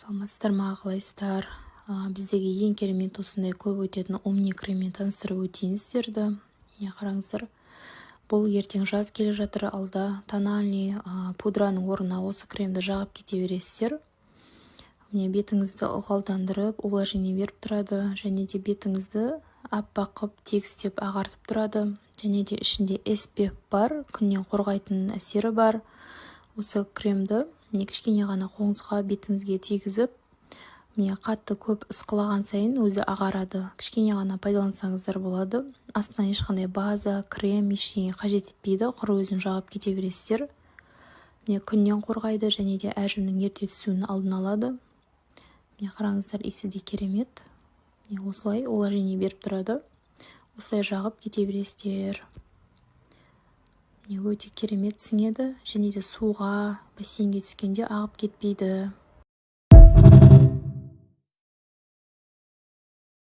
Саламатсыздар ма, қалайсыздар? Біздегі ең керемет осындай көп өтетін омни креммен таныстырып өтейін сіздерді. Қараңыздар, бұл ертең жаз келе жатыр, алда тональный пудраның орнына осы кремді жағып кете бересіздер. Бетіңізді ылғалдандырып, увлажнение беріп тұрады, және де бетіңізді аппақ қып тегістеп ағартып тұрады. Және де ішінде SPF бар, күннен қорғайтын әсері бар. Осы кремді кішкене ғана қолыңызға бетіңізге тигізіп, қатты көп ысқылаған сайын өзі ағарады. Кішкене ғана пайдалансаңыздар болады. Астына ешқандай база, крем, ештеңе қажет етпейді, құр өзін жағып кете бересіздер. Күннен қорғайды, және де әжімнің ерте түсуінің алдын алады. Қараңыздар, иісі де керемет. Осылай увлажнение беріп тұрады. Осылай жағып кете бересіздер. Өте керемет сіңеді, және де суға, бассейнге түскенде ағып кетпейді.